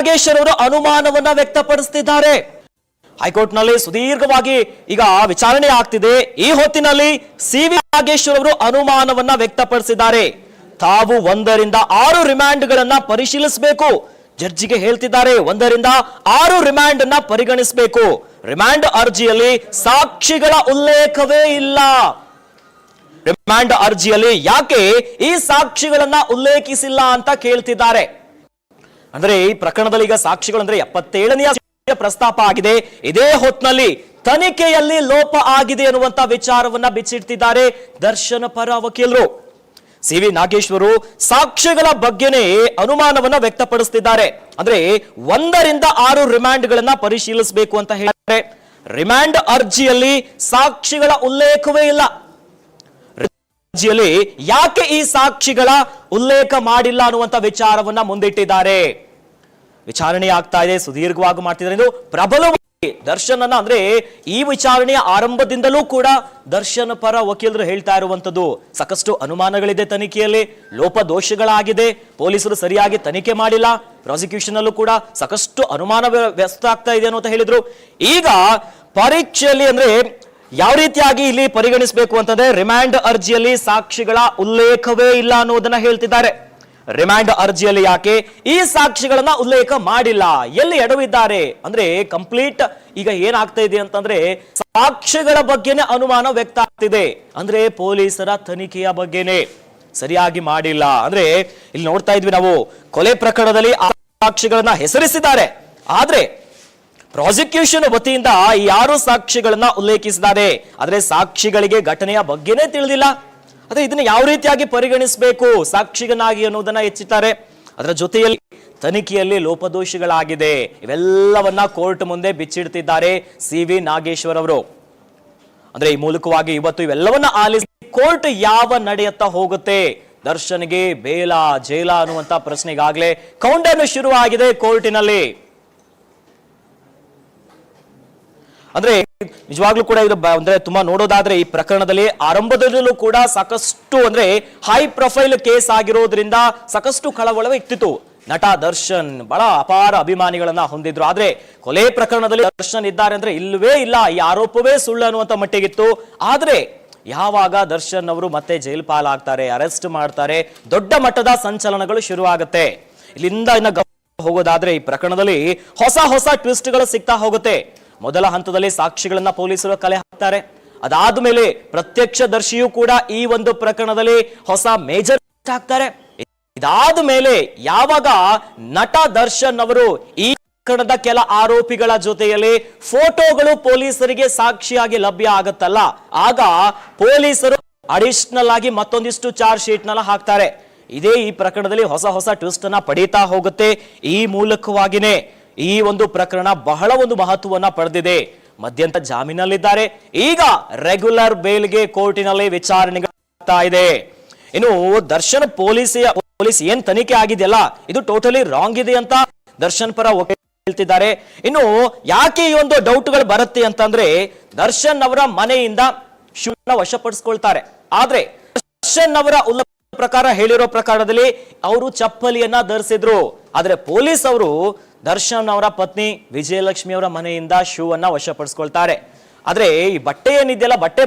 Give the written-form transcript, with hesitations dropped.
ನಾಗೇಶ್ವರ್ ಅವರು ಅನುಮಾನವನ್ನ ವ್ಯಕ್ತಪಡಿಸುತ್ತಿದ್ದಾರೆ. ಹೈಕೋರ್ಟ್ ನಲ್ಲಿ ಸುದೀರ್ಘವಾಗಿ ಈಗ ವಿಚಾರಣೆ ಆಗ್ತಿದೆ. ಈ ಹೊತ್ತಿನಲ್ಲಿ ಸಿ.ವಿ. ನಾಗೇಶ್ವರ್ ಅವರು ಅನುಮಾನವನ್ನ ವ್ಯಕ್ತಪಡಿಸಿದ್ದಾರೆ. ತಾವು 1 ರಿಂದ 6 ರಿಮಾಂಡ್ ಗಳನ್ನ ಪರಿಶೀಲಿಸಬೇಕು. ಜಡ್ಜಿಗೆ ಹೇಳ್ತಿದ್ದಾರೆ 1 ರಿಂದ 6 ರಿಮಾಂಡ್ ಅನ್ನ ಪರಿಗಣಿಸಬೇಕು. ರಿಮಾಂಡ್ ಅರ್ಜಿಯಲ್ಲಿ ಸಾಕ್ಷಿಗಳ ಉಲ್ಲೇಖವೇ ಇಲ್ಲ. ರಿಮಾಂಡ್ ಅರ್ಜಿಯಲ್ಲಿ ಯಾಕೆ ಈ ಸಾಕ್ಷಿಗಳನ್ನ ಉಲ್ಲೇಖಿಸಿಲ್ಲ ಅಂತ ಕೇಳ್ತಿದ್ದಾರೆ. ಅಂದ್ರೆ ಈ ಪ್ರಕರಣದಲ್ಲಿ ಈಗ ಸಾಕ್ಷಿಗಳು ಅಂದ್ರೆ 77ನೇ ಪ್ರಸ್ತಾಪ ಆಗಿದೆ. ಇದೇ ಹೊತ್ತಿನಲ್ಲಿ ತನಿಖೆಯಲ್ಲಿ ಲೋಪ ಆಗಿದೆ ಅನ್ನುವಂತ ವಿಚಾರವನ್ನ ಬಿಚ್ಚಿಡ್ತಿದ್ದಾರೆ ದರ್ಶನ್ ಪರ ವಕೀಲರು. ಸಿ.ವಿ. ನಾಗೇಶ್ವರು ಸಾಕ್ಷ್ಯಗಳ ಬಗ್ಗೆನೇ ಅನುಮಾನವನ್ನ ವ್ಯಕ್ತಪಡಿಸುತ್ತಿದ್ದಾರೆ. ಅಂದ್ರೆ 1 ರಿಂದ 6 ರಿಮಾಂಡ್ ಗಳನ್ನ ಪರಿಶೀಲಿಸಬೇಕು ಅಂತ ಹೇಳಿದ್ದಾರೆ. ರಿಮಾಂಡ್ ಅರ್ಜಿಯಲ್ಲಿ ಸಾಕ್ಷಿಗಳ ಉಲ್ಲೇಖವೇ ಇಲ್ಲ. ಅರ್ಜಿಯಲ್ಲಿ ಯಾಕೆ ಈ ಸಾಕ್ಷಿಗಳ ಉಲ್ಲೇಖ ಮಾಡಿಲ್ಲ ಅನ್ನುವಂತ ವಿಚಾರವನ್ನ ಮುಂದಿಟ್ಟಿದ್ದಾರೆ. ವಿಚಾರಣೆ ಆಗ್ತಾ ಇದೆ, ಸುದೀರ್ಘವಾಗಿ ಮಾಡ್ತಿದ್ದಾರೆ. ಇದು ಪ್ರಬಲವಾಗಿ ದರ್ಶನ್ ಅನ್ನ ಅಂದ್ರೆ ಈ ವಿಚಾರಣೆಯ ಆರಂಭದಿಂದಲೂ ಕೂಡ ದರ್ಶನ್ ಪರ ವಕೀಲರು ಹೇಳ್ತಾ ಇರುವಂತದ್ದು ಸಾಕಷ್ಟು ಅನುಮಾನಗಳಿದೆ, ತನಿಖೆಯಲ್ಲಿ ಲೋಪದೋಷಗಳಾಗಿದೆ, ಪೊಲೀಸರು ಸರಿಯಾಗಿ ತನಿಖೆ ಮಾಡಿಲ್ಲ, ಪ್ರಾಸಿಕ್ಯೂಷನ್ ಅಲ್ಲೂ ಕೂಡ ಸಾಕಷ್ಟು ಅನುಮಾನ ವ್ಯಕ್ತ ಆಗ್ತಾ ಇದೆ ಅಂತ ಹೇಳಿದ್ರು. ಈಗ ಪರೀಕ್ಷೆಯಲ್ಲಿ ಅಂದ್ರೆ ಯಾವ ರೀತಿಯಾಗಿ ಇಲ್ಲಿ ಪರಿಗಣಿಸಬೇಕು ಅಂತಂದ್ರೆ ರಿಮಾಂಡ್ ಅರ್ಜಿಯಲ್ಲಿ ಸಾಕ್ಷಿಗಳ ಉಲ್ಲೇಖವೇ ಇಲ್ಲ ಅನ್ನೋದನ್ನ ಹೇಳ್ತಿದ್ದಾರೆ. ರಿಮಾಂಡ್ ಅರ್ಜಿಯಲ್ಲಿ ಯಾಕೆ ಈ ಸಾಕ್ಷಿಗಳನ್ನ ಉಲ್ಲೇಖ ಮಾಡಿಲ್ಲ, ಎಲ್ಲಿ ಎಡವಿದ್ದಾರೆ ಅಂದ್ರೆ ಕಂಪ್ಲೀಟ್ ಈಗ ಏನಾಗ್ತಾ ಇದೆ ಅಂತಂದ್ರೆ ಸಾಕ್ಷಿಗಳ ಬಗ್ಗೆನೇ ಅನುಮಾನ ವ್ಯಕ್ತ ಆಗ್ತಿದೆ. ಅಂದ್ರೆ ಪೊಲೀಸರ ತನಿಖೆಯ ಬಗ್ಗೆನೆ ಸರಿಯಾಗಿ ಮಾಡಿಲ್ಲ. ಅಂದ್ರೆ ಇಲ್ಲಿ ನೋಡ್ತಾ ಇದ್ವಿ ನಾವು ಕೊಲೆ ಪ್ರಕರಣದಲ್ಲಿ ಆ ಸಾಕ್ಷಿಗಳನ್ನ ಹೆಸರಿಸಿದ್ದಾರೆ, ಆದ್ರೆ ಪ್ರಾಸಿಕ್ಯೂಷನ್ ವತಿಯಿಂದ 6 ಸಾಕ್ಷಿಗಳನ್ನ ಉಲ್ಲೇಖಿಸಿದ್ದಾರೆ. ಆದ್ರೆ ಸಾಕ್ಷಿಗಳಿಗೆ ಘಟನೆಯ ಬಗ್ಗೆನೇ ತಿಳಿದಿಲ್ಲ. ಅದೇ ಇದನ್ನ ಯಾವ ರೀತಿಯಾಗಿ ಪರಿಗಣಿಸಬೇಕು ಸಾಕ್ಷಿಗನಾಗಿ ಅನ್ನೋದನ್ನ ಹೆಚ್ಚಿದ್ದಾರೆ. ಅದರ ಜೊತೆಯಲ್ಲಿ ತನಿಖೆಯಲ್ಲಿ ಲೋಪದೋಷಗಳಾಗಿದೆ, ಇವೆಲ್ಲವನ್ನ ಕೋರ್ಟ್ ಮುಂದೆ ಬಿಚ್ಚಿಡ್ತಿದ್ದಾರೆ ಸಿ.ವಿ. ನಾಗೇಶ್ವರ್ ಅವರು. ಅಂದ್ರೆ ಈ ಮೂಲಕವಾಗಿ ಇವತ್ತು ಇವೆಲ್ಲವನ್ನ ಆಲಿಸಿ ಕೋರ್ಟ್ ಯಾವ ನಡೆಯತ್ತ ಹೋಗುತ್ತೆ, ದರ್ಶನ್ಗೆ ಬೇಲ ಜೈಲ ಅನ್ನುವಂತ ಪ್ರಶ್ನೆಗಾಗ್ಲೇ ಕೌಂಟರ್ ಶುರುವಾಗಿದೆ ಕೋರ್ಟಿನಲ್ಲಿ. ಅಂದ್ರೆ ನಿಜವಾಗ್ಲೂ ಕೂಡ ಇದು ಅಂದ್ರೆ ತುಂಬಾ ನೋಡೋದಾದ್ರೆ ಈ ಪ್ರಕರಣದಲ್ಲಿ ಆರಂಭದಲ್ಲೂ ಕೂಡ ಸಾಕಷ್ಟು ಅಂದ್ರೆ ಹೈ ಪ್ರೊಫೈಲ್ ಕೇಸ್ ಆಗಿರೋದ್ರಿಂದ ಸಾಕಷ್ಟು ಕಳವಳ ಇತ್ತಿತ್ತು. ನಟ ದರ್ಶನ್ ಬಹಳ ಅಪಾರ ಅಭಿಮಾನಿಗಳನ್ನ ಹೊಂದಿದ್ರು. ಆದ್ರೆ ಕೊಲೆ ಪ್ರಕರಣದಲ್ಲಿ ದರ್ಶನ್ ಇದ್ದಾರೆ ಅಂದ್ರೆ ಇಲ್ಲವೇ ಇಲ್ಲ, ಈ ಆರೋಪವೇ ಸುಳ್ಳು ಅನ್ನುವಂತ ಮಟ್ಟಿಗಿತ್ತು. ಆದ್ರೆ ಯಾವಾಗ ದರ್ಶನ್ ಅವರು ಮತ್ತೆ ಜೈಲು ಪಾಲಾಗ್ತಾರೆ, ಅರೆಸ್ಟ್ ಮಾಡ್ತಾರೆ, ದೊಡ್ಡ ಮಟ್ಟದ ಸಂಚಲನಗಳು ಶುರುವಾಗುತ್ತೆ. ಇಲ್ಲಿಂದ ಇನ್ನ ಹೋಗೋದಾದ್ರೆ ಈ ಪ್ರಕರಣದಲ್ಲಿ ಹೊಸ ಟ್ವಿಸ್ಟ್ಗಳು ಸಿಗ್ತಾ ಹೋಗುತ್ತೆ. ಮೊದಲ ಹಂತದಲ್ಲಿ ಸಾಕ್ಷಿಗಳನ್ನ ಪೊಲೀಸರು ಕಲೆ ಹಾಕ್ತಾರೆ. ಅದಾದ ಮೇಲೆ ಪ್ರತ್ಯಕ್ಷದರ್ಶಿಯೂ ಕೂಡ ಈ ಒಂದು ಪ್ರಕರಣದಲ್ಲಿ ಹೊಸ ಮೇಜರ್ ಹಾಕ್ತಾರೆ. ಇದಾದ ಮೇಲೆ ಯಾವಾಗ ನಟ ದರ್ಶನ್ ಅವರು ಈ ಪ್ರಕರಣದ ಕೆಲ ಆರೋಪಿಗಳ ಜೊತೆಯಲ್ಲಿ ಫೋಟೋಗಳು ಪೊಲೀಸರಿಗೆ ಸಾಕ್ಷಿಯಾಗಿ ಲಭ್ಯ ಆಗತ್ತಲ್ಲ, ಆಗ ಪೊಲೀಸರು ಅಡಿಷನಲ್ ಆಗಿ ಮತ್ತೊಂದಿಷ್ಟು ಚಾರ್ಜ್ ಶೀಟ್ ನೆಲ್ಲ ಹಾಕ್ತಾರೆ. ಇದೇ ಈ ಪ್ರಕರಣದಲ್ಲಿ ಹೊಸ ಟ್ವಿಸ್ಟ್ ಅನ್ನ ಪಡೀತಾ ಹೋಗುತ್ತೆ. ಈ ಮೂಲಕವಾಗಿನೇ ಈ ಒಂದು ಪ್ರಕರಣ ಬಹಳ ಒಂದು ಮಹತ್ವವನ್ನ ಪಡೆದಿದೆ. ಮಧ್ಯಂತರ ಜಾಮೀನಲ್ಲಿದ್ದಾರೆ, ಈಗ ರೆಗ್ಯುಲರ್ ಬೇಲ್ಗೆ ಕೋರ್ಟಿನಲ್ಲಿ ವಿಚಾರಣೆ ಆಗ್ತಾ ಇದೆ. ಇನ್ನು ದರ್ಶನ್ ಪೊಲೀಸ್ ಏನ್ ತನಿಖೆ ಆಗಿದೆಯಲ್ಲ ಇದು ಟೋಟಲಿ ರಾಂಗ್ ಇದೆ ಅಂತ ದರ್ಶನ್ ಪರ ಹೇಳ್ತಿದ್ದಾರೆ. ಇನ್ನು ಯಾಕೆ ಈ ಒಂದು ಡೌಟ್ಗಳು ಬರುತ್ತೆ ಅಂತಂದ್ರೆ ದರ್ಶನ್ ಅವರ ಮನೆಯಿಂದ ಶೂನ ವಶಪಡಿಸ್ಕೊಳ್ತಾರೆ. ಆದ್ರೆ ದರ್ಶನ್ ಅವರ ಪ್ರಕಾರ ಹೇಳಿರೋ ಪ್ರಕಾರದಲ್ಲಿ ಅವರು ಚಪ್ಪಲಿಯನ್ನ ಧರಿಸಿದ್ರು. ಆದ್ರೆ ಪೊಲೀಸ್ ಅವರು ದರ್ಶನ್ ಅವರ ಪತ್ನಿ ವಿಜಯಲಕ್ಷ್ಮಿ ಅವರ ಮನೆಯಿಂದ ಶೂ ಅನ್ನ ವಶಪಡಿಸ್ಕೊಳ್ತಾರೆ. ಆದ್ರೆ ಈ ಬಟ್ಟೆ ಏನಿದೆಯಲ್ಲ, ಬಟ್ಟೆ